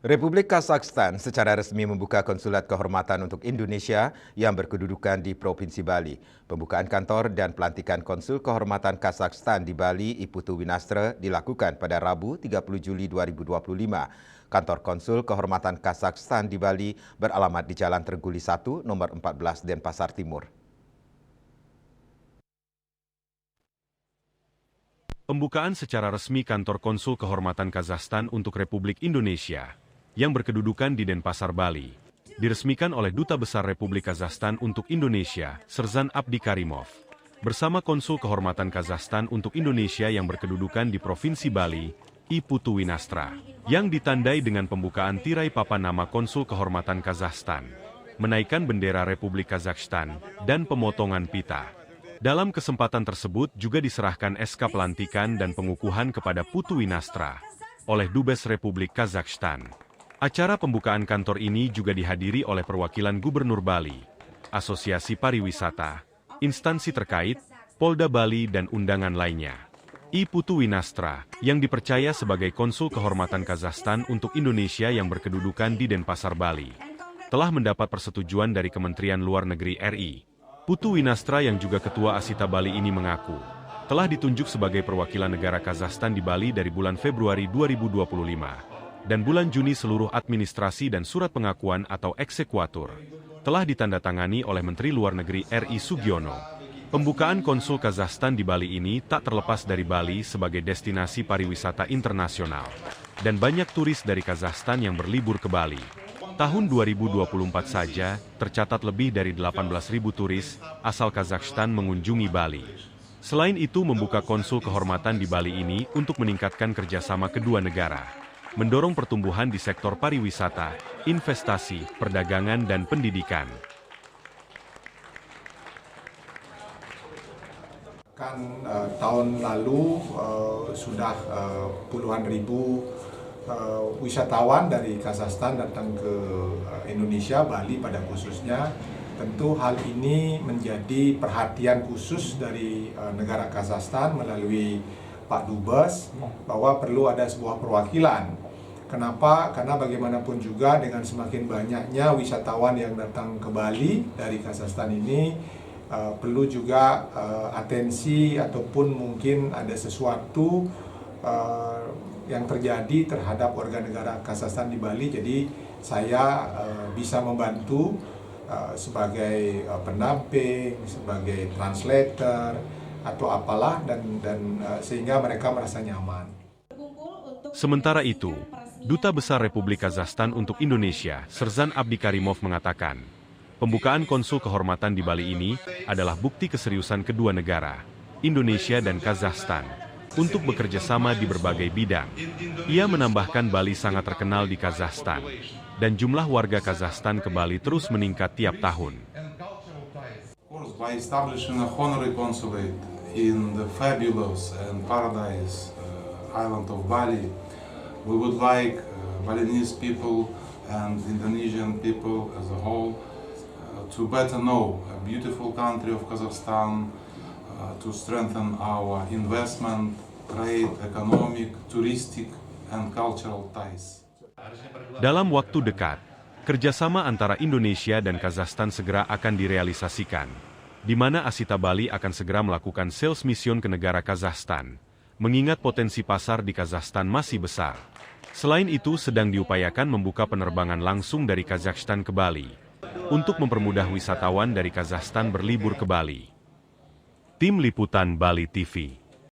Republik Kazakhstan secara resmi membuka konsulat kehormatan untuk Indonesia yang berkedudukan di Provinsi Bali. Pembukaan kantor dan pelantikan konsul kehormatan Kazakhstan di Bali, Iputu Winastra, dilakukan pada Rabu 30 Juli 2025. Kantor konsul kehormatan Kazakhstan di Bali beralamat di Jalan Terguli 1, nomor 14, Denpasar Timur. Pembukaan secara resmi kantor konsul kehormatan Kazakhstan untuk Republik Indonesia yang berkedudukan di Denpasar, Bali, diresmikan oleh Duta Besar Republik Kazakhstan untuk Indonesia, Serzan Abdi Karimov, bersama Konsul Kehormatan Kazakhstan untuk Indonesia yang berkedudukan di Provinsi Bali, Iputu Winastra, yang ditandai dengan pembukaan tirai papan nama Konsul Kehormatan Kazakhstan, menaikkan bendera Republik Kazakhstan, dan pemotongan pita. Dalam kesempatan tersebut juga diserahkan SK pelantikan dan pengukuhan kepada Putu Winastra oleh Dubes Republik Kazakhstan. Acara pembukaan kantor ini juga dihadiri oleh perwakilan Gubernur Bali, Asosiasi Pariwisata, instansi terkait, Polda Bali dan undangan lainnya. Iputu Winastra, yang dipercaya sebagai Konsul Kehormatan Kazakhstan untuk Indonesia yang berkedudukan di Denpasar, Bali, telah mendapat persetujuan dari Kementerian Luar Negeri RI. Putu Winastra yang juga Ketua Asita Bali ini mengaku, telah ditunjuk sebagai perwakilan negara Kazakhstan di Bali dari bulan Februari 2025. Dan bulan Juni seluruh administrasi dan surat pengakuan atau eksekuatur telah ditandatangani oleh Menteri Luar Negeri RI Sugiono. Pembukaan konsul Kazakhstan di Bali ini tak terlepas dari Bali sebagai destinasi pariwisata internasional. Dan banyak turis dari Kazakhstan yang berlibur ke Bali. Tahun 2024 saja, tercatat lebih dari 18.000 turis asal Kazakhstan mengunjungi Bali. Selain itu membuka konsul kehormatan di Bali ini untuk meningkatkan kerjasama kedua negara, mendorong pertumbuhan di sektor pariwisata, investasi, perdagangan, dan pendidikan. Tahun lalu sudah puluhan ribu wisatawan dari Kazakhstan datang ke Indonesia, Bali pada khususnya. Tentu hal ini menjadi perhatian khusus dari negara Kazakhstan melalui Pak Dubes bahwa perlu ada sebuah perwakilan. Kenapa? Karena bagaimanapun juga dengan semakin banyaknya wisatawan yang datang ke Bali dari Kazakhstan ini, perlu juga atensi ataupun mungkin ada sesuatu yang terjadi terhadap warga negara Kazakhstan di Bali. Jadi saya bisa membantu sebagai pendamping, sebagai translator atau apalah dan sehingga mereka merasa nyaman. Sementara itu, Duta Besar Republik Kazakhstan untuk Indonesia, Serzan Abdi Karimov mengatakan, pembukaan konsul kehormatan di Bali ini adalah bukti keseriusan kedua negara, Indonesia dan Kazakhstan, untuk bekerja sama di berbagai bidang. Ia menambahkan Bali sangat terkenal di Kazakhstan, dan jumlah warga Kazakhstan ke Bali terus meningkat tiap tahun. By establishing a honorary consulate in the fabulous and paradise island of Bali, we would like Balinese people and Indonesian people as a whole to better know a beautiful country of Kazakhstan, to strengthen our investment, trade, economic, touristic, and cultural ties. Dalam waktu dekat, kerjasama antara Indonesia dan Kazakhstan segera akan direalisasikan, di mana Asita Bali akan segera melakukan sales mission ke negara Kazakhstan, mengingat potensi pasar di Kazakhstan masih besar. Selain itu, sedang diupayakan membuka penerbangan langsung dari Kazakhstan ke Bali, untuk mempermudah wisatawan dari Kazakhstan berlibur ke Bali. Tim Liputan Bali TV.